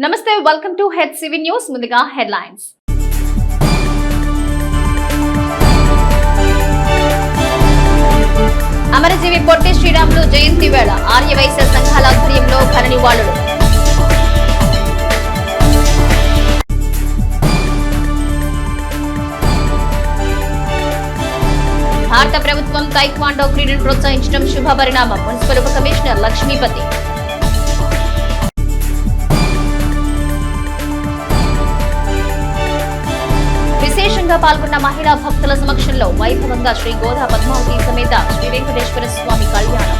నమస్తే, welcome to HCV news. ముందుగా headlines. అమరజీవి పొట్టి శ్రీరాములు జయంతి వేళ ఆర్యవైశ్య సంఘాల ఆధ్వర్యంలో ఘన నివాళులు. భారత ప్రభుత్వం తైక్వాండో క్రీడను ప్రోత్సహించడం శుభపరిణామం. మున్సిపల్ ఉప కమిషనర్ లక్ష్మీపతి. విశేషంగా పాల్గొన్న మహిళా భక్తుల సమక్షంలో వైభవంగా శ్రీ గోదా పద్మావతి సమేత శ్రీ వెంకటేశ్వర స్వామి కళ్యాణం.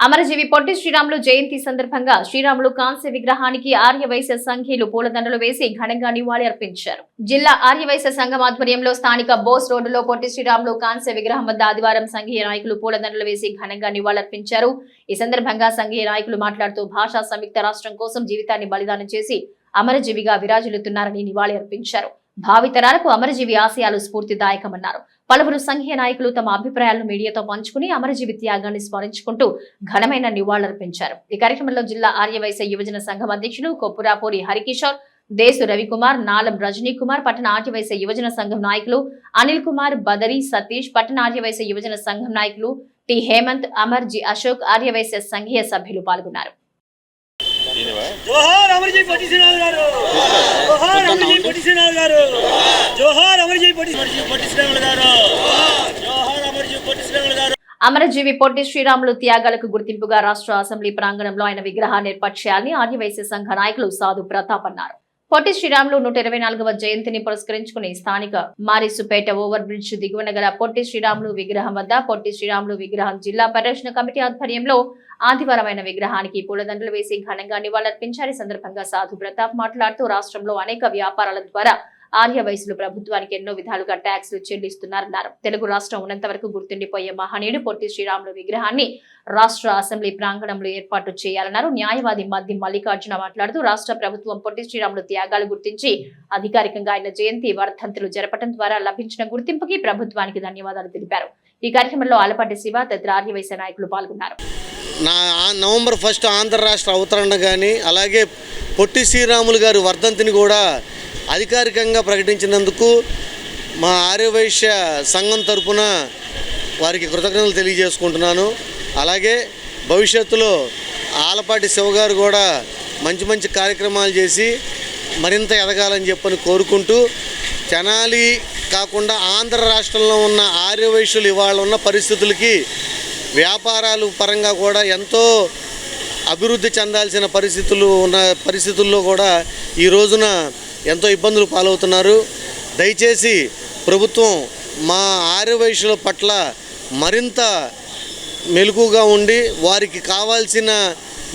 అమరజీవి పొట్టి శ్రీరాములు జయంతి సందర్భంగా శ్రీరాములు కాంస్య విగ్రహానికి ఆర్యవైశ్య సంఘీయులు పూలదండలు వేసి ఘనంగా నివాళి అర్పించారు. జిల్లా ఆర్యవైశ్య సంఘం ఆధ్వర్యంలో స్థానిక బోస్ రోడ్డులో పొట్టి శ్రీరాములు కాంస్య విగ్రహం వద్ద ఆదివారం సంఘీయ నాయకులు పూలదండలు వేసి ఘనంగా నివాళులర్పించారు. ఈ సందర్భంగా సంఘీయ నాయకులు మాట్లాడుతూ భాషా సంయుక్త రాష్ట్రం కోసం జీవితాన్ని బలిదానం చేసి అమరజీవిగా విరాజిల్లుతున్నారని నివాళి అర్పించారు. భావితరాలకు అమరజీవి ఆశయాలు స్ఫూర్తిదాయకమన్నారు. పలువురు సంఘీయ నాయకులు తమ అభిప్రాయాలను మీడియాతో పంచుకుని అమరజీవి త్యాగాన్ని స్మరించుకుంటూ ఘనమైన నివాళులర్పించారు. ఈ కార్యక్రమంలో జిల్లా ఆర్యవైశ్య యువజన సంఘం అధ్యక్షులు కొప్పురాపూరి హరికిషోర్, దేశు రవికుమార్, నాలం రజనీకుమార్, పట్టణ ఆర్యవైశ్య యువజన సంఘం నాయకులు అనిల్ కుమార్, బదరి సతీష్, పట్టణ ఆర్యవైశ్య యువజన సంఘం నాయకులు టి హేమంత్, అమర్ జి అశోక్, ఆర్యవైశ్య సంఘీయ సభ్యులు పాల్గొన్నారు. జోహార్ అమరజీవి పొట్టి శ్రీరాములు గారు, జోహార్ అమరజీవి పొట్టి శ్రీరాములు గారు, జోహార్ అమరజీవి పొట్టి శ్రీరాములు గారు, జోహార్ అమరజీవి పొట్టి శ్రీరాములు గారు. అమరజీవి పొట్టి శ్రీరాములు త్యాగాలకు గుర్తింపుగా రాష్ట్ర అసెంబ్లీ ప్రాంగణంలో ఆయన విగ్రహాన్ని ఏర్పాటు చేయాలని ఆర్యవైశ్య సంఘ నాయకులు సాధు ప్రతాప్ అన్నారు. పొట్టి శ్రీరాములు 124వ జయంతిని పురస్కరించుకుని స్థానిక మారిసుపేట ఓవర్ బ్రిడ్జ్ దిగువన గల పొట్టి శ్రీరాములు విగ్రహం వద్ద పొట్టి శ్రీరాములు విగ్రహం జిల్లా పరిరక్షణ కమిటీ ఆధ్వర్యంలో ఆదివారమైన విగ్రహానికి పూలదండలు వేసి ఘనంగా నివాళులర్పించారు. ఈ సందర్భంగా సాధు ప్రతాప్ మాట్లాడుతూ రాష్ట్రంలో అనేక వ్యాపారాల ద్వారా ఆర్యవైశ్యులు ప్రభుత్వానికి ఎన్నో విధాలుగా ట్యాక్సులు చెల్లిస్తున్నారన్నారు. తెలుగు రాష్ట్రం ఉన్నంత వరకు గుర్తుండిపోయే మహనీయుడు పొట్టి శ్రీరాములు విగ్రహాన్ని రాష్ట్ర అసెంబ్లీ ప్రాంగణంలో ఏర్పాటు చేయాలన్నారు. న్యాయవాది మద్ది మల్లికార్జున మాట్లాడుతూ రాష్ట్ర ప్రభుత్వం పొట్టి శ్రీరాములు త్యాగాలు గుర్తించి అధికారికంగా ఆయన జయంతి వర్ధంతులు జరపడం ద్వారా లభించిన గుర్తింపుకి ప్రభుత్వానికి ధన్యవాదాలు తెలిపారు. ఈ కార్యక్రమంలో ఆలపాటి శివ తదితర ఆర్యవైశ్య నాయకులు పాల్గొన్నారు. నవంబర్ 1 ఆంధ్ర రాష్ట్ర అవతరణ కానీ అలాగే పొట్టి శ్రీరాములు గారి వర్ధంతిని కూడా అధికారికంగా ప్రకటించినందుకు మా ఆర్యవైశ్య సంఘం తరపున వారికి కృతజ్ఞతలు తెలియజేసుకుంటున్నాను. అలాగే భవిష్యత్తులో ఆలపాటి శివ గారు కూడా మంచి మంచి కార్యక్రమాలు చేసి మరింత ఎదగాలని చెప్పని కోరుకుంటూ, తెనాలి కాకుండా ఆంధ్ర రాష్ట్రంలో ఉన్న ఆర్యవైశ్యులు ఇవాళ ఉన్న పరిస్థితులకి వ్యాపారాలు పరంగా కూడా ఎంతో అభివృద్ధి చెందాల్సిన పరిస్థితుల్లో కూడా ఈ రోజున ఎంతో ఇబ్బందులు పాలవుతున్నారు. దయచేసి ప్రభుత్వం మా ఆర్యవైశ్యుల పట్ల మరింత మెలకుగా ఉండి వారికి కావాల్సిన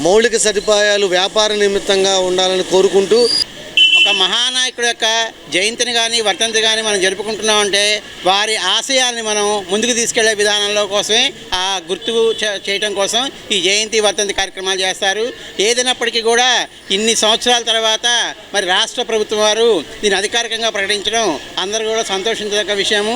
మౌలిక సదుపాయాలు వ్యాపార నిమిత్తంగా ఉండాలని కోరుకుంటూ, ఒక మహానాయకుడు యొక్క జయంతిని కానీ వర్ధంతి కానీ మనం జరుపుకుంటున్నామంటే వారి ఆశయాల్ని మనం ముందుకు తీసుకెళ్లే విధానంలో కోసమే ఆ గుర్తు చేయడం కోసం ఈ జయంతి వర్ధంతి కార్యక్రమాలు చేస్తారు. ఏదైనప్పటికీ కూడా ఇన్ని సంవత్సరాల తర్వాత మరి రాష్ట్ర ప్రభుత్వం వారు దీన్ని అధికారికంగా ప్రకటించడం అందరూ కూడా సంతోషించదగ్గ విషయము.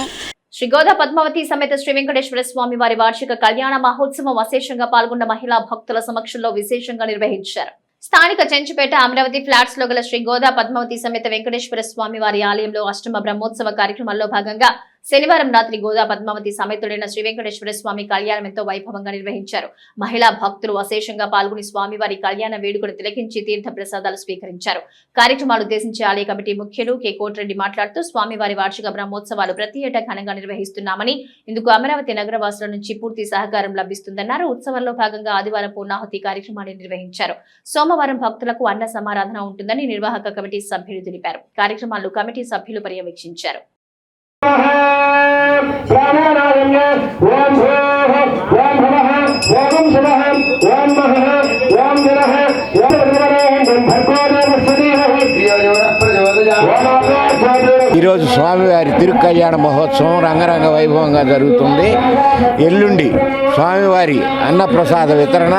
శ్రీ గోదా పద్మావతి సమేత శ్రీ వెంకటేశ్వర స్వామి వారి వార్షిక కళ్యాణ మహోత్సవం విశేషంగా పాల్గొన్న మహిళా భక్తుల సమక్షంలో విశేషంగా నిర్వహించారు. స్థానిక చెంచుపేట అమరావతి ఫ్లాట్స్ లో గల శ్రీ గోదా పద్మావతి సమేత వెంకటేశ్వర స్వామి వారి ఆలయంలో అష్టమ బ్రహ్మోత్సవ కార్యక్రమాల్లో భాగంగా శనివారం రాత్రి గోదా పద్మావతి సమేతుడైన శ్రీ వెంకటేశ్వర స్వామి కళ్యాణం ఎంతో వైభవంగా నిర్వహించారు. మహిళా భక్తులు అశేషంగా పాల్గొని స్వామివారి కళ్యాణ వేడుకను తిలకించి తీర్థ ప్రసాదాలు స్వీకరించారు. కార్యక్రమాలు ఉద్దేశించి ఆలయ కమిటీ ముఖ్యులు కె కోటిరెడ్డి మాట్లాడుతూ స్వామివారి వార్షిక బ్రహ్మోత్సవాలు ప్రతి ఏటా ఘనంగా నిర్వహిస్తున్నామని, ఇందుకు అమరావతి నగరవాసుల నుంచి పూర్తి సహకారం లభిస్తుందన్నారు. ఉత్సవాల్లో భాగంగా ఆదివారం పూర్ణాహుతి కార్యక్రమాన్ని నిర్వహించారు. సోమవారం భక్తులకు అన్న సమారాధన ఉంటుందని నిర్వాహక కమిటీ సభ్యులు తెలిపారు. కార్యక్రమాల్లో కమిటీ సభ్యులు పర్యవేక్షించారు. ఈరోజు స్వామివారి తిరుకళ్యాణ మహోత్సవం రంగరంగ వైభవంగా జరుగుతుంది. ఎల్లుండి స్వామివారి అన్నప్రసాద వితరణ,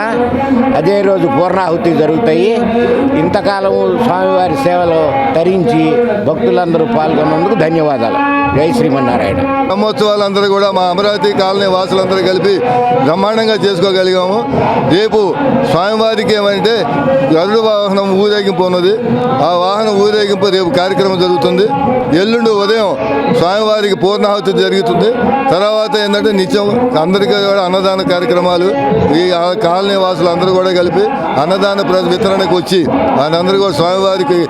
అదే రోజు పూర్ణాహుతి జరుగుతాయి. ఇంతకాలం స్వామివారి సేవలో తరించి భక్తులందరూ పాల్గొన్నందుకు ధన్యవాదాలు. జై శ్రీమన్నారాయణ. బ్రహ్మోత్సవాలందరూ కూడా మా అమరావతి కాలనీ వాసులందరూ కలిపి బ్రహ్మాండంగా చేసుకోగలిగాము. రేపు స్వామివారికి ఏమంటే గరుడ వాహనం ఊరేగింపు ఉన్నది. ఆ వాహనం ఊరేగింపు రేపు కార్యక్రమం జరుగుతుంది. ఎల్లుండి ఉదయం స్వామివారికి పూర్ణాహుతి జరుగుతుంది. తర్వాత ఏంటంటే నిత్యం అందరికీ కూడా అన్నదాన కార్యక్రమాలు. ఈ కాలనీ వాసులు అందరూ కూడా కలిపి అన్నదాన వితరణకు వచ్చి వాళ్ళందరూ కూడా స్వామివారికి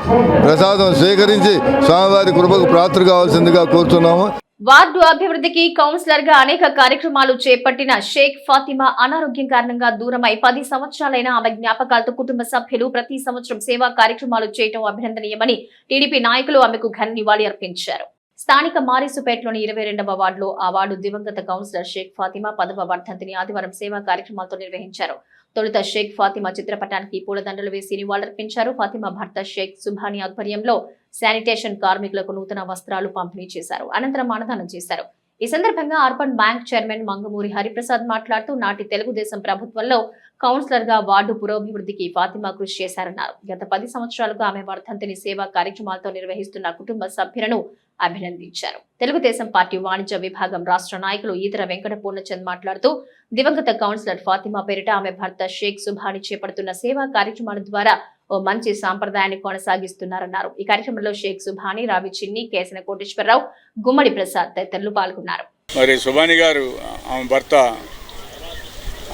ప్రసాదం స్వీకరించి స్వామివారి కృపకు పాత్ర కావాల్సిందిగా కోరుతున్నాము. వార్డు అభివృద్ధికి కౌన్సిలర్ గా అనేక కార్యక్రమాలు చేపట్టిన షేక్ ఫాతిమా అనారోగ్యం కారణంగా దూరమై 10 సంవత్సరాలైన ఆమె జ్ఞాపకాలతో కుటుంబ సభ్యులు ప్రతి సంవత్సరం సేవా కార్యక్రమాలు చేయడం అభినందనీయమని టీడీపీ నాయకులు ఆమెకు ఘన నివాళి అర్పించారు. స్థానిక మారిసుపేటలోని 22వ వార్డులో ఆ వార్డు దివంగత కౌన్సిలర్ షేక్ ఫాతిమా 10వ వర్ధంతిని ఆదివారం సేవా కార్యక్రమాలతో నిర్వహించారు. తొలుత షేక్ ఫాతిమా చిత్రపటానికి పూలదండలు వేసి నివాళులర్పించారు. ఫాతిమా భర్త షేక్ సుభాని ఆధ్వర్యంలో శానిటేషన్ కార్మికులకు నూతన వస్త్రాలు పంపిణీ చేశారు. అనంతరం అన్నదానం చేశారు. ఈ సందర్భంగా urban bank chairman Mangamuri Hariprasad మాట్లాడుతూ నాటి తెలుగుదేశం ప్రభుత్వంలో కౌన్సిలర్ గా వార్డు పురోభివృద్ధికి ఫాతిమా కృషి చేశారన్నారు. గత 10 సంవత్సరాలుగా ఆమె వర్ధంతిని సేవా కార్యక్రమాలతో నిర్వహిస్తున్న కుటుంబ సభ్యులను అభినందించారు. తెలుగుదేశం పార్టీ వాణిజ్య విభాగం రాష్ట్ర నాయకులు ఈతర వెంకట పూర్ణచంద్ మాట్లాడుతూ దివంగత కౌన్సిలర్ ఫాతిమా పేరిట ఆమె భర్త షేక్ సుభాని చేపడుతున్న సేవా కార్యక్రమాల ద్వారా ఓ మంచి సాంప్రదాయాన్ని కొనసాగిస్తున్నారన్నారు. ఈ కార్యక్రమంలో షేక్ సుభాని, రావి చిన్ని, కేసన కోటేశ్వరరావు, గుమ్మడి ప్రసాద్ తదితరులు పాల్గొన్నారు. మరి సుభాని గారు ఆమె భర్త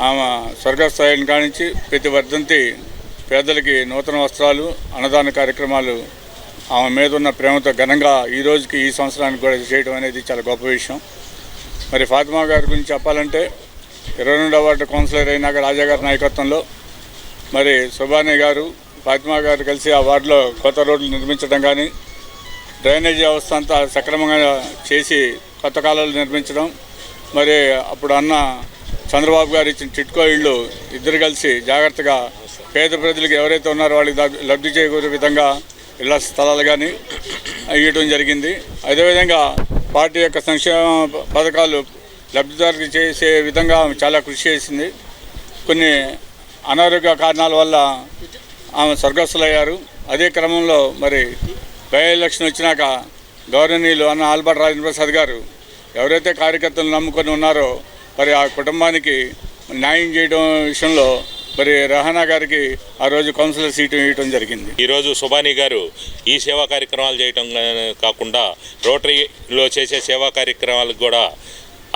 ఆమె స్వర్గస్థాయిని కానించి ప్రతి వర్ధంతి పేదలకి నూతన వస్త్రాలు, అన్నదాన కార్యక్రమాలు ఆమె మీద ఉన్న ప్రేమతో ఘనంగా ఈ రోజుకి ఈ సంవత్సరానికి కూడా చేయడం అనేది చాలా గొప్ప విషయం. మరి ఫాతిమా గారి గురించి చెప్పాలంటే 22వ వార్డు కౌన్సిలర్ అయినాక రాజా గారి నాయకత్వంలో మరి సుభాని గారు, ఫాతిమా గారు కలిసి ఆ వార్డులో కొత్త రోడ్లు నిర్మించడం కానీ, డ్రైనేజీ వ్యవస్థ అంతా సక్రమంగా చేసి కొత్త కాలువలు నిర్మించడం, మరి అప్పుడు అన్న చంద్రబాబు గారు ఇచ్చిన చిట్కో ఇళ్ళు ఇద్దరు కలిసి జాగ్రత్తగా పేద ప్రజలకు ఎవరైతే ఉన్నారో వాళ్ళకి లబ్ధి చేకూరే విధంగా ఇళ్ల స్థలాలు కానీ ఇవ్వడం జరిగింది. అదేవిధంగా పార్టీ యొక్క సంక్షేమ పథకాలు లబ్ధిదారులకు చేసే విధంగా చాలా కృషి చేసింది. కొన్ని అనారోగ్య కారణాల వల్ల ఆమె స్వర్గస్థులయ్యారు. అదే క్రమంలో మరి బై ఎలక్షన్ వచ్చినాక గౌరవనీయులు అన్న ఆల్బర్ట్ రాజేంద్ర ప్రసాద్ గారు ఎవరైతే కార్యకర్తలు నమ్ముకొని ఉన్నారో మరి ఆ కుటుంబానికి న్యాయం చేయడం విషయంలో మరి రహానా గారికి ఆ రోజు కౌన్సిలర్ సీటు ఇవ్వడం జరిగింది. ఈరోజు సుభాని గారు ఈ సేవా కార్యక్రమాలు చేయటం కాకుండా రోటరీలో చేసే సేవా కార్యక్రమాలకు కూడా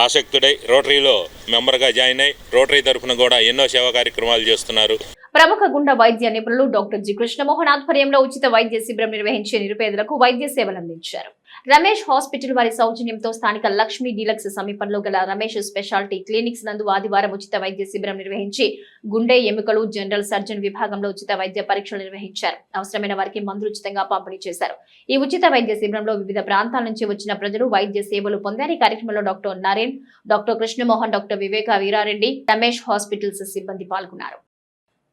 ఆసక్తుడై రోటరీలో మెంబర్గా జాయిన్ అయి రోటరీ తరఫున కూడా ఎన్నో సేవా కార్యక్రమాలు చేస్తున్నారు. ప్రముఖ గుండె వైద్య నిపుణులు డాక్టర్ జి కృష్ణమోహన్ ఆధ్వర్యంలో ఉచిత వైద్య శిబిరం నిర్వహించి నిరుపేదలకు వైద్య సేవలు అందించారు. రమేష్ హాస్పిటల్ వారి సౌజన్యంతో స్థానిక లక్ష్మీ డీలక్స్ సమీపంలో గల రమేష్ స్పెషాలిటీ క్లినిక్స్ నందు ఆదివారం ఉచిత వైద్య శిబిరం నిర్వహించి గుండె, ఎముకలు, జనరల్ సర్జన్ విభాగంలో ఉచిత వైద్య పరీక్షలు నిర్వహించారు. అవసరమైన వారికి మందులు ఉచితంగా పంపిణీ చేశారు. ఈ ఉచిత వైద్య శిబిరంలో వివిధ ప్రాంతాల నుంచి వచ్చిన ప్రజలు వైద్య సేవలు పొందారు. ఈ కార్యక్రమంలో doctor Naren, doctor Krishnamohan, doctor Viveka Veerareddy, Ramesh hospitals సిబ్బంది పాల్గొన్నారు.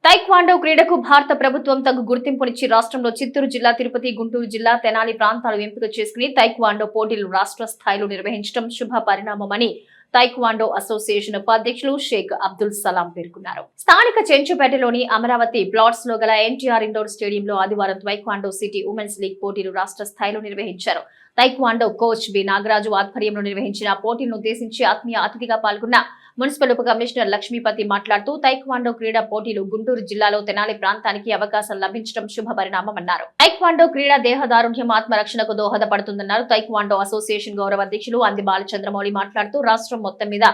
తైక్వాండో క్రీడకు భారత ప్రభుత్వం తగు గుర్తింపునిచ్చి రాష్ట్రంలో చిత్తూరు జిల్లా, తిరుపతి, గుంటూరు జిల్లా, తెనాలి ప్రాంతాలు ఎంపిక చేసుకుని తైక్వాండో పోటీలు రాష్ట్ర స్థాయిలో నిర్వహించడం శుభ పరిణామమని తైక్వాండో అసోసియేషన్ ఉపాధ్యక్షులు షేక్ అబ్దుల్ సలాం పేర్కొన్నారు. స్థానిక చెంచుపేటలోని అమరావతి ప్లాట్స్ లో గల ఎన్టీఆర్ ఇండోర్ స్టేడియంలో ఆదివారం తైక్వాండో సిటీ ఉమెన్స్ లీగ్ పోటీలు రాష్ట్ర స్థాయిలో నిర్వహించారు. తైక్వాండో కోచ్ బి నాగరాజు ఆధ్వర్యంలో నిర్వహించిన పోటీలను ఉద్దేశించి ఆత్మీయ అతిథిగా పాల్గొన్న మున్సిపల్ ఉప కమిషనర్ లక్ష్మీపతి మాట్లాడుతూ తైక్వాండో క్రీడా పోటీలు గుంటూరు జిల్లాలో తెనాలి ప్రాంతానికి అవకాశం లభించడం శుభ పరిణామమన్నారు. తైక్వాండో క్రీడా దేహదారుఢ్యం, ఆత్మరక్షణకు దోహదపడుతుందన్నారు. తైక్వాండో అసోసియేషన్ గౌరవ అధ్యక్షులు అంది బాలచంద్రమౌళి మాట్లాడుతూ రాష్ట్రం మొత్తం మీద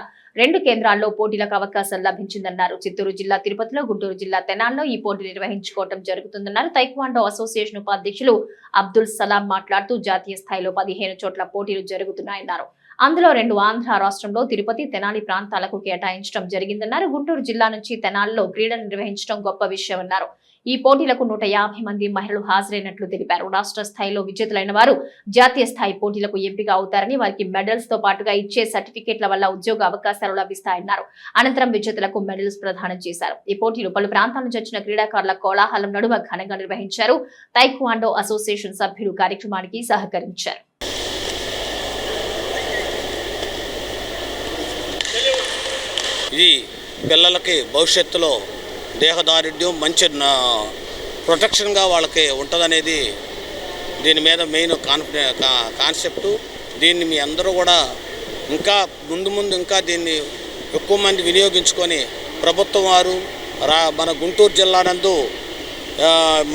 2 కేంద్రాల్లో పోటీలకు అవకాశం లభించిందన్నారు. చిత్తూరు జిల్లా, తిరుపతిలో, గుంటూరు జిల్లా, తెనాల్లో ఈ పోటీ నిర్వహించుకోవడం జరుగుతుందన్నారు. తైక్వాండో అసోసియేషన్ ఉపాధ్యక్షులు అబ్దుల్ సలాం మాట్లాడుతూ జాతీయ స్థాయిలో 15 చోట్ల పోటీలు జరుగుతున్నాయన్నారు. అందులో 2 ఆంధ్ర రాష్ట్రంలో తిరుపతి, తెనాలి ప్రాంతాలకు కేటాయించడం జరిగిందన్నారు. గుంటూరు జిల్లా నుంచి తెనాలిలో క్రీడలు నిర్వహించడం గొప్ప విషయమన్నారు. ఈ పోటీలకు 150 మంది మహిళలు హాజరైనట్లు తెలిపారు. రాష్ట్ర స్థాయిలో విజేతలైన వారు జాతీయ స్థాయి పోటీలకు ఎంపిక అవుతారని, వారికి మెడల్స్ తో పాటుగా ఇచ్చే సర్టిఫికేట్ల వల్ల ఉద్యోగ అవకాశాలు లభిస్తాయన్నారు. అనంతరం విజేతలకు మెడల్స్ ప్రదానం చేశారు. ఈ పోటీలు పలు ప్రాంతాల నుంచి వచ్చిన క్రీడాకారుల కోలాహలం నడుమ ఘనంగా నిర్వహించారు. తైక్వాండో అసోసియేషన్ సభ్యులు కార్యక్రమానికి సహకరించారు. ఇది పిల్లలకి భవిష్యత్తులో దేహదారుఢ్యం, మంచి ప్రొటెక్షన్గా వాళ్ళకి ఉంటుందనేది దీని మీద మెయిన్ కాన్సెప్టు. దీన్ని మీ అందరూ కూడా ఇంకా ముందు ఇంకా దీన్ని ఎక్కువ మంది వినియోగించుకొని ప్రభుత్వం వారు మన గుంటూరు జిల్లా నందు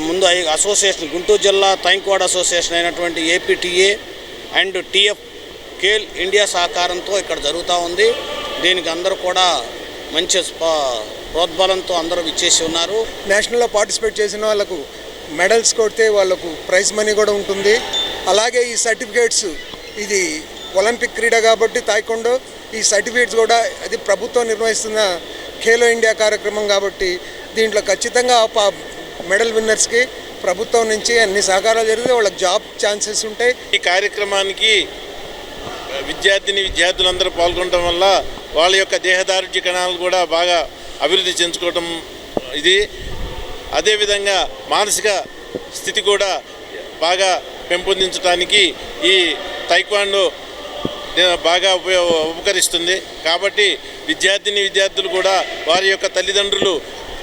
ముందు అసోసియేషన్ గుంటూరు జిల్లా థైంక్వాడ్ అసోసియేషన్ అయినటువంటి ఏపీటీఏ అండ్ టీఎఫ్ కేల్ ఇండియా సహకారంతో ఇక్కడ జరుగుతూ ఉంది. దీనికి అందరూ కూడా మంచి ప్రోద్బలంతో అందరూ ఇచ్చేసి ఉన్నారు. నేషనల్లో పార్టిసిపేట్ చేసిన వాళ్ళకు మెడల్స్ కొడితే వాళ్ళకు ప్రైజ్ మనీ కూడా ఉంటుంది. అలాగే ఈ సర్టిఫికేట్స్, ఇది ఒలింపిక్ క్రీడ కాబట్టి తాయికొండో, ఈ సర్టిఫికేట్స్ కూడా అది ప్రభుత్వం నిర్వహిస్తున్న ఖేలో ఇండియా కార్యక్రమం కాబట్టి దీంట్లో ఖచ్చితంగా మెడల్ విన్నర్స్కి ప్రభుత్వం నుంచి అన్ని సహకారాలు జరిగితే వాళ్ళకి జాబ్ ఛాన్సెస్ ఉంటాయి. ఈ కార్యక్రమానికి విద్యార్థులందరూ పాల్గొనడం వల్ల వాళ్ళ యొక్క దేహదారుఢ్య కణాలు కూడా బాగా అభివృద్ధి చెందుకోవడం ఇది. అదేవిధంగా మానసిక స్థితి కూడా బాగా పెంపొందించడానికి ఈ తైక్వాండో బాగా ఉపకరిస్తుంది. కాబట్టి విద్యార్థులు కూడా వారి యొక్క తల్లిదండ్రులు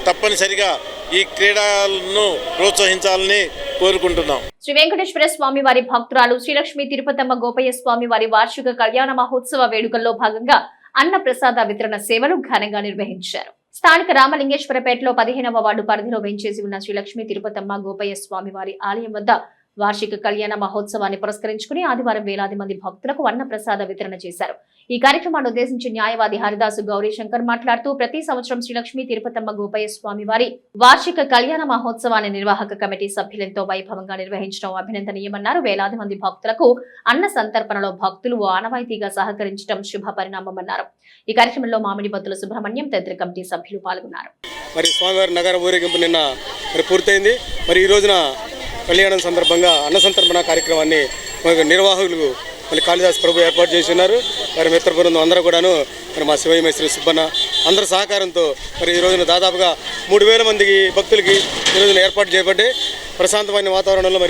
తప్పనిసరిగా ఈ క్రీడలను ప్రోత్సహించాలని కోరుకుంటున్నాం. శ్రీ వెంకటేశ్వర స్వామి వారి భక్తురాలు శ్రీలక్ష్మి తిరుపతమ్మ గోపయ్య స్వామి వారి వార్షిక కళ్యాణ మహోత్సవ వేడుకల్లో భాగంగా అన్న ప్రసాద వితరణ సేవలు ఘనంగా నిర్వహించారు. స్థానిక రామలింగేశ్వరపేటలో 15వ వార్డు పరిధిలో వేంచేసి ఉన్న శ్రీలక్ష్మి తిరుపతమ్మ గోపయ్య స్వామి వారి ఆలయం వద్ద వార్షిక కళ్యాణ మహోత్సవాన్ని పురస్కరించుకుని ఆదివారం వేలాది మంది భక్తులకు అన్న ప్రసాద వితరణ చేశారు. ఈ కార్యక్రమాన్ని ఉద్దేశించి న్యాయవాది హరిదాసు గౌరీశంకర్ మాట్లాడుతూ ప్రతి సంవత్సరం శ్రీలక్ష్మి తిరుపతమ్మ గోపయ్య స్వామి వారి వార్షిక కళ్యాణ మహోత్సవాన్ని నిర్వాహక కమిటీ సభ్యులతో వైభవంగా నిర్వహించడం అభినందనీయమన్నారు. వేలాది మంది భక్తులకు అన్న సంతర్పణలో భక్తులు ఆనవాయితీగా సహకరించడం శుభ పరిణామమన్నారు. ఈ కార్యక్రమంలో మామిడి బత్తుల సుబ్రహ్మణ్యం తదితర కమిటీ సభ్యులు పాల్గొన్నారు. స్వామివారి నగర ఊరేగింపు నిన్న పూర్తయింది. ఈ రోజున కళ్యాణం సందర్భంగా అన్న సంతర్పణ కార్యక్రమాన్ని నిర్వాహకులు కాళిదాస్ ప్రభు ఏర్పాటు చేసి ఉన్నారు. వారి మిత్ర బృందం అందరూ కూడాను మా శివయ్య మేస్త్రి సుబ్బన్న అందరి సహకారంతో ఈ రోజున దాదాపుగా 3000 మందికి భక్తులకి ఈ రోజున ఏర్పాటు చేయబడ్డి ప్రశాంతమైన వాతావరణంలో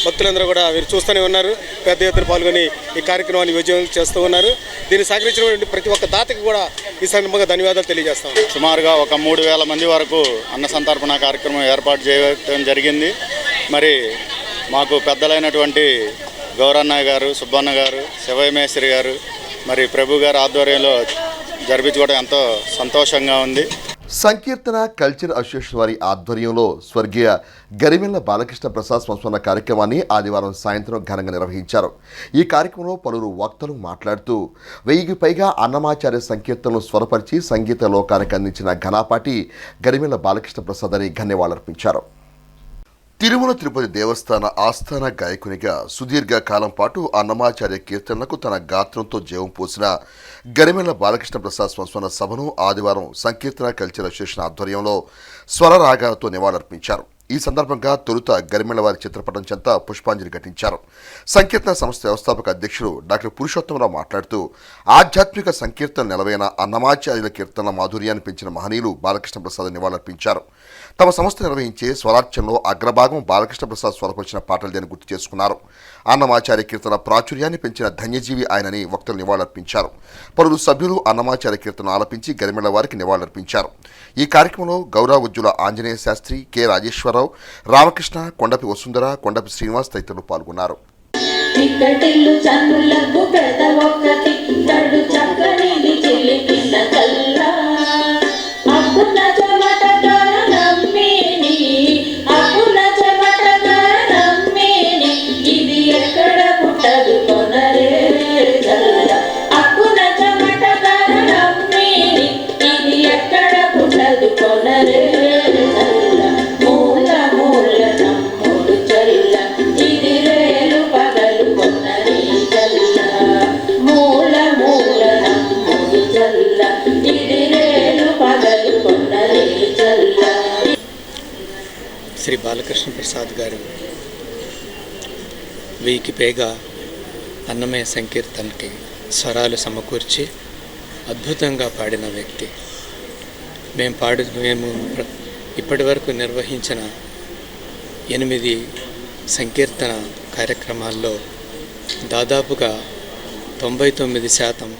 భక్తులందరూ కూడా మీరు చూస్తూనే ఉన్నారు. పెద్ద ఎత్తున పాల్గొని ఈ కార్యక్రమాన్ని విజయం చేస్తూ ఉన్నారు. దీన్ని సహకరించినటువంటి ప్రతి ఒక్క దాతకి కూడా ఈ సందర్భంగా ధన్యవాదాలు తెలియజేస్తాం. సుమారుగా ఒక 3000 మంది వరకు అన్న సంతర్పణ కార్యక్రమం ఏర్పాటు చేయడం జరిగింది. మాకు పెద్దలైనటువంటి గౌరన్నయ్య గారు, సుబ్బన్న గారు, శివయ్య మేస్త్రి గారు, ప్రభు గారు ఆధ్వర్యంలో జరిపించుకోవడం ఎంతో సంతోషంగా ఉంది. సంకీర్తన కల్చర్ అసోసియేషన్ వారి ఆధ్వర్యంలో స్వర్గీయ గరిమెళ్ల బాలకృష్ణ ప్రసాద్ సంస్మరణ కార్యక్రమాన్ని ఆదివారం సాయంత్రం ఘనంగా నిర్వహించారు. ఈ కార్యక్రమంలో పలువురు వక్తలు మాట్లాడుతూ 1000కి పైగా అన్నమాచార్య సంకీర్తనలు స్వరపరిచి సంగీత లోకానికి అందించిన ఘనాపాటి గరిమెళ్ల బాలకృష్ణ ప్రసాద్ అని ఘన్యవాదాలర్పించారు. తిరుమల తిరుపతి దేవస్థాన ఆస్థాన గాయకునిగా సుదీర్ఘ కాలం పాటు అన్నమాచార్య కీర్తనలకు తన గాత్రంతో జీవం పోసిన గరిమెళ్ల బాలకృష్ణ ప్రసాద్ సంస్మరణ సభను ఆదివారం సంకీర్తన కల్చర్ అసోసియేషన్ ఆధ్వర్యంలో స్వరరాగాలతో నివాళులర్పించారు. ఈ సందర్భంగా తొలుత గరిమెళ్ల వారి చిత్రపటం చెంత పుష్పాంజలి ఘటించారు. సంకీర్తన సంస్థ వ్యవస్థాపక అధ్యక్షుడు డాక్టర్ పురుషోత్తమరావు మాట్లాడుతూ ఆధ్యాత్మిక సంకీర్తన నెలవైన అన్నమాచార్యుల కీర్తనల మాధుర్యాన్ని పెంచిన మహనీయులు బాలకృష్ణ ప్రసాద్ నివాళులర్పించారు. తమ సంస్థ నిర్వహించే స్వరార్చనలో అగ్రభాగం బాలకృష్ణ ప్రసాద్ స్వరపరిచిన పాటలదని గుర్తు చేసుకున్నారు. అన్నమాచార్య కీర్తన ప్రాచుర్యాన్ని పెంచిన ధన్యజీవి ఆయనని వక్తలు నివాళులర్పించారు. పలువురు సభ్యులు అన్నమాచార్య కీర్తన ఆలపించి గరిమెళ్ల వారికి నివాళులర్పించారు. ఈ కార్యక్రమంలో గౌరవోజ్జుల ఆంజనేయ శాస్త్రి, కె రాజేశ్వరరావు, రామకృష్ణ, కొండపి వసుంధర, కొండపి శ్రీనివాస్ తదితరులు పాల్గొన్నారు. శ్రీ బాలకృష్ణ ప్రసాద్ గారు 1000కి పైగా అన్నమయ సంకీర్తనకి స్వరాలు సమకూర్చి అద్భుతంగా పాడిన వ్యక్తి. మేము ఇప్పటి వరకు నిర్వహించిన 8 సంకీర్తన కార్యక్రమాల్లో దాదాపుగా 99%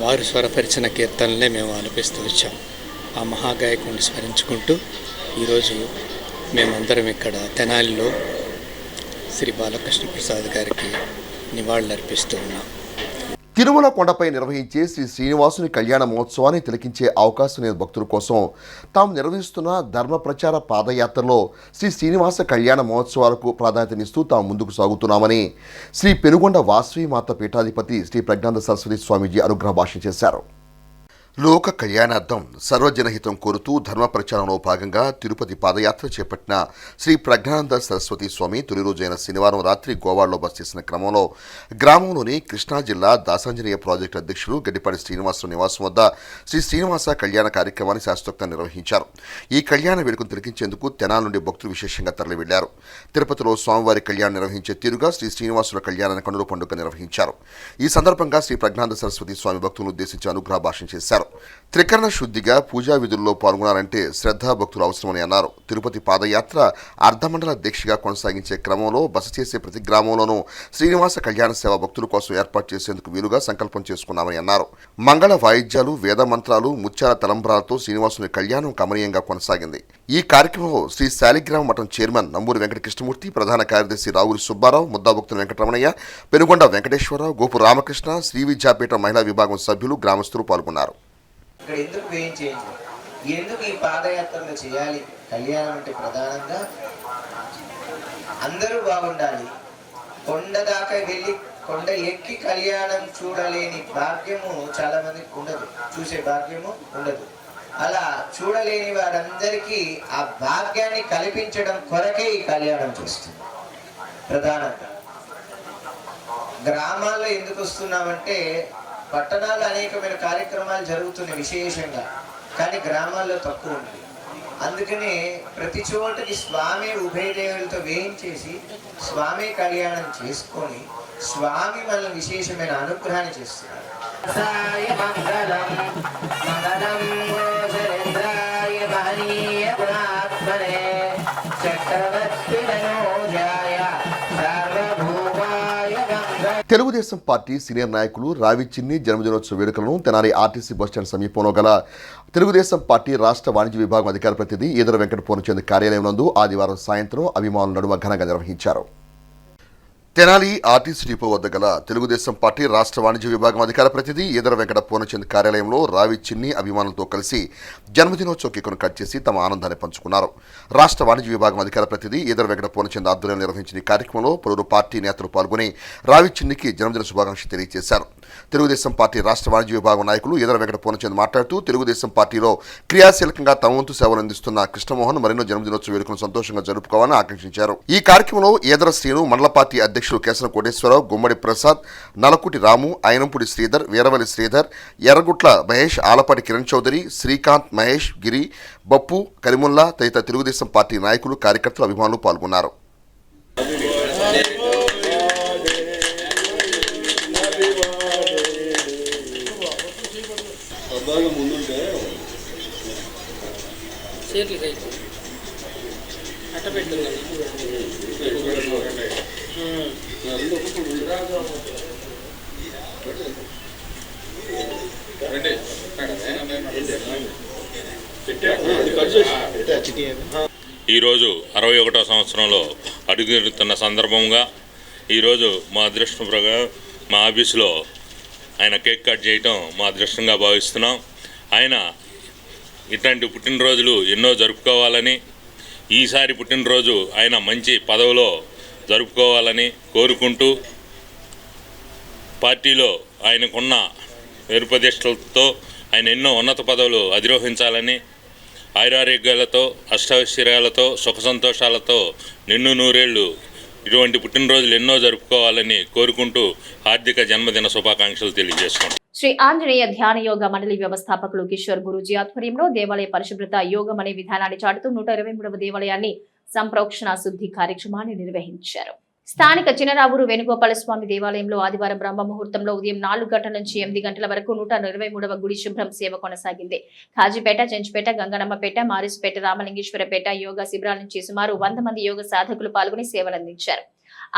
వారు స్వరపరిచిన కీర్తనలే మేము ఆలపిస్తూ వచ్చాం. ఆ మహాగాయకుడిని స్మరించుకుంటూ ఈరోజు మేమందరం ఇక్కడ తెనాలిలో శ్రీ బాలకృష్ణ ప్రసాద్ గారికి నివాళులర్పిస్తూ ఉన్నాం. తిరుమల కొండపై నిర్వహించే శ్రీ శ్రీనివాసుని కళ్యాణ మహోత్సవాన్ని తిలకించే అవకాశం లేని భక్తుల కోసం తాము నిర్వహిస్తున్న ధర్మ ప్రచార పాదయాత్రలో శ్రీ శ్రీనివాస కళ్యాణ మహోత్సవాలకు ప్రాధాన్యతనిస్తూ తాము ముందుకు సాగుతున్నామని శ్రీ పెనుగొండ వాసవి మాత పీఠాధిపతి శ్రీ ప్రజ్ఞానంద సరస్వతి స్వామీజీ అనుగ్రహ భాషణ చేశారు. లోక కళ్యాణార్థం సర్వజనహితం కోరుతూ ధర్మ ప్రచారంలో భాగంగా తిరుపతి పాదయాత్ర చేపట్టిన శ్రీ ప్రజ్ఞానంద సరస్వతి స్వామి తొలి రోజైన శనివారం రాత్రి గోవాడలో బస చేసిన క్రమంలో గ్రామంలోని కృష్ణా జిల్లా దాసాంజనేయ ప్రాజెక్టు అధ్యక్షులు గడ్డిపాటి శ్రీనివాసరావు నివాసం వద్ద శ్రీ శ్రీనివాస కళ్యాణ కార్యక్రమాన్ని శాస్త్రోక్తంగా నిర్వహించారు. ఈ కళ్యాణ వేడుకను తిలకించేందుకు తెనాల నుండి భక్తులు విశేషంగా తరలి వెళ్లారు. తిరుపతిలో స్వామివారి కళ్యాణం నిర్వహించే తీరుగా శ్రీ శ్రీనివాసుల కళ్యాణాన్ని కనుల పండుగ నిర్వహించారు. ఈ సందర్భంగా శ్రీ ప్రజ్ఞానంద సరస్వతి స్వామి భక్తులను ఉద్దేశించి అనుగ్రహ భాషణ చేశారు. త్రికరణ శుద్ధిగా పూజా విధుల్లో పాల్గొనాలంటే శ్రద్ధా భక్తులు అవసరమని అన్నారు. తిరుపతి పాదయాత్ర అర్ధమండల దీక్షగా కొనసాగించే క్రమంలో బస చేసే ప్రతి గ్రామంలోనూ శ్రీనివాస కళ్యాణ సేవ భక్తుల కోసం ఏర్పాటు చేసేందుకు వీలుగా సంకల్పం చేసుకున్నామని అన్నారు. మంగళ వాయిద్యాలు, వేద మంత్రాలు, ముత్యాల తలంబ్రాలతో శ్రీనివాసుని కళ్యాణం కమనీయంగా కొనసాగింది. ఈ కార్యక్రమంలో శ్రీ శాలిగ్రామ మఠం చైర్మన్ నంబూరి వెంకట కృష్ణమూర్తి, ప్రధాన కార్యదర్శి రావురి సుబ్బారావు, ముద్దాభక్తులు వెంకటరమణయ్య, పెనుగొండ వెంకటేశ్వరరావు, గోపు రామకృష్ణ, శ్రీ విద్యాపీఠ మహిళా విభాగం సభ్యులు, గ్రామస్తులు పాల్గొన్నారు. ఇక్కడ ఎందుకు వేయించేయండి, ఎందుకు ఈ పాదయాత్రలు చేయాలి? కళ్యాణం అంటే ప్రధానంగా అందరూ బాగుండాలి. కొండ దాకా వెళ్ళి కొండ ఎక్కి కళ్యాణం చూడలేని భాగ్యము చాలా మందికి ఉండదు, చూసే భాగ్యము ఉండదు. అలా చూడలేని వారందరికీ ఆ భాగ్యాన్ని కల్పించడం కొరకే ఈ కళ్యాణం చేస్తుంది. ప్రధానంగా గ్రామాల్లో ఎందుకు వస్తున్నామంటే పట్టణాల్లో అనేకమైన కార్యక్రమాలు జరుగుతున్నాయి విశేషంగా, కానీ గ్రామాల్లో తక్కువ ఉంది. అందుకనే ప్రతి చోటకి స్వామి ఉభయదేవులతో వేయించేసి స్వామి కళ్యాణం చేసుకొని స్వామి మనల్ని విశేషమైన అనుగ్రహాన్ని చేస్తున్నారు. తెలుగుదేశం పార్టీ సీనియర్ నాయకులు రావి చిన్ని జన్మదినోత్సవ వేడుకలను తెనాలి ఆర్టీసీ బస్టాండ్ సమీపంలో గల తెలుగుదేశం పార్టీ రాష్ట్ర వాణిజ్య విభాగం అధికార ప్రతినిధి ఈదర వెంకట పూర్ణచంద్ కార్యాలయం నందు ఆదివారం సాయంత్రం అభిమానుల నడుమ ఘనంగా నిర్వహించారు. తెనాలి ఆర్టీసీ డిపో వద్ద గల తెలుగుదేశం పార్టీ రాష్ట్ర వాణిజ్య విభాగం అధికార ప్రతినిధి ఈదర వెంకట పూర్ణచంద్ కార్యాలయంలో రావి చిన్ని అభిమానులతో కలిసి జన్మదినోత్సవ కేకును కట్ చేసి తమ ఆనందాన్ని పంచుకున్నారు. రాష్ట్ర వాణిజ్య విభాగం అధికార ప్రతినిధి ఈదర వెంకట పూర్ణచంద్ ఆధ్వర్యంలో నిర్వహించిన ఈ కార్యక్రమంలో పలువురు పార్టీ నేతలు పాల్గొని రావి చిన్నికి జన్మదిన శుభాకాంక్షలు తెలియజేశారు. తెలుగుదేశం పార్టీ రాష్ట్ర వాణిజ్య విభాగం నాయకులు ఈదర వెంకట పూర్ణచంద్ మాట్లాడుతూ తెలుగుదేశం పార్టీలో క్రియాశీలకంగా తమ వంతు సేవలు అందిస్తున్న కృష్ణమోహన్ మరెన్నో జన్మదినోత్సవ వేడుకలను సంతోషంగా జరుపుకోవాలని ఆకాంక్షించారు. ఈ కార్యక్రమంలో ఈదర శ్రీను, మండల పార్టీ అధ్యక్షులు కేసన కోటేశ్వరరావు, గుమ్మడి ప్రసాద్, నలకుటి రాము, ఆయనంపుడి శ్రీధర్, వీరవల్లి శ్రీధర్, ఎర్రగుట్ల మహేష్, ఆలపాటి కిరణ్ చౌదరి, శ్రీకాంత్, మహేష్, గిరి, బప్పు, కరిముల్లా తదితర తెలుగుదేశం పార్టీ నాయకులు, కార్యకర్తలు, అభిమానులు పాల్గొన్నారు. ఈరోజు 61వ సంవత్సరంలో అడుగుతున్న సందర్భంగా ఈరోజు మా అదృష్టం ప్రకారం మా ఆఫీసులో ఆయన కేక్ కట్ చేయటం మా అదృష్టంగా భావిస్తున్నాం. ఆయన ఇట్లాంటి పుట్టినరోజులు ఎన్నో జరుపుకోవాలని, ఈసారి పుట్టినరోజు ఆయన మంచి పదవిలో జరుపుకోవాలని కోరుకుంటూ పార్టీలో ఆయనకున్న పేరుప్రతిష్టలతో ఆయన ఎన్నో ఉన్నత పదవులు అధిరోహించాలని, ఆయురారోగ్యాలతో, అష్టైశ్వర్యాలతో, సుఖ సంతోషాలతో నిన్ను నూరేళ్లు ఇటువంటి పుట్టినరోజులు ఎన్నో జరుపుకోవాలని కోరుకుంటూ హార్దిక జన్మదిన శుభాకాంక్షలు తెలియజేసుకుంటాం. శ్రీ ఆంజనేయ ధ్యాన యోగ మండలి వ్యవస్థాపకులు కిషోర్ గురూజీ ఆధ్వర్యంలో దేవాలయ పరిశుభ్రత యోగం అనే విధానాన్ని చాటుతూ 123వ దేవాలయాన్ని సంప్రోక్షణ శుద్ధి కార్యక్రమాన్ని నిర్వహించారు. స్థానిక చినరావూరు వేణుగోపాల స్వామి దేవాలయంలో ఆదివారం బ్రహ్మ ముహూర్తంలో ఉదయం 4 గంటల నుంచి 8 గంటల వరకు 123వ గుడి శుభ్రం సేవ కొనసాగింది. కాజీపేట, చెంచుపేట, గంగనమ్మపేట, మారిస్పేట, రామలింగేశ్వరపేట యోగా శిబిరాల నుంచి సుమారు 100 మంది యోగ సాధకులు పాల్గొని సేవలందించారు.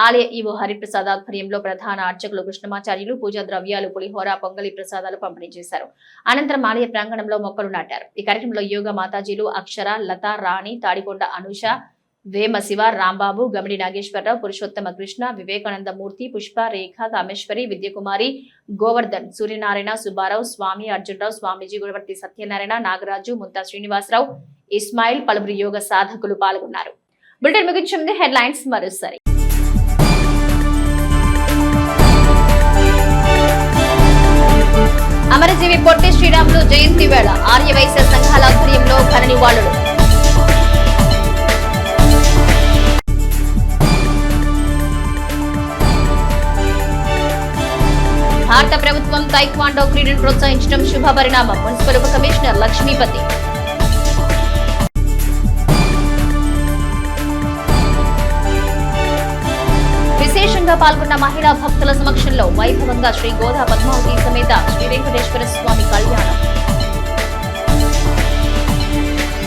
ఆలయ ఈవో హరిప్రసాద్ ఆధ్వర్యంలో ప్రధాన అర్చకులు కృష్ణమాచార్యులు పూజా ద్రవ్యాలు, పులిహోర, పొంగలి ప్రసాదాలు పంపిణీ చేశారు. అనంతరం ఆలయ ప్రాంగణంలో మొక్కలు నాటారు. ఈ కార్యక్రమంలో యోగ మాతాజీలు అక్షర, లత, రాణి, తాడికొండ అనూష, వేమ శివ, రాంబాబు, గమిడి నాగేశ్వరరావు, పురుషోత్తమ కృష్ణ, వివేకానంద మూర్తి, పుష్ప, రేఖ, కామేశ్వరి, విద్యకుమారి, గోవర్ధన్, సూర్యనారాయణ, సుబ్బారావు, స్వామి, అర్జునరావు, స్వామీజీ, గుడవర్తి సత్యనారాయణ, నాగరాజు, ముంతా శ్రీనివాసరావు, ఇస్మాయిల్, పలువురు యోగ సాధకులు పాల్గొన్నారు. బులెటిన్ ముగించింది. హెడ్లైన్స్ మరోసారి. అమరజీవి పొట్టి శ్రీరాములు జయంతి వేళ ఆర్యవైశ్య సంఘాల ఆధ్వర్యంలో ఘన నివాళులు. భారత ప్రభుత్వం తైక్వాండో క్రీడను ప్రోత్సహించడం శుభపరిణామం. మున్సిపల్ ఉప కమిషనర్ లక్ష్మీపతి. విశేషంగా పాల్గొన్న మహిళా భక్తుల సమక్షంలో వైభవంగా శ్రీ గోదా పద్మావతి సమేత శ్రీ వెంకటేశ్వర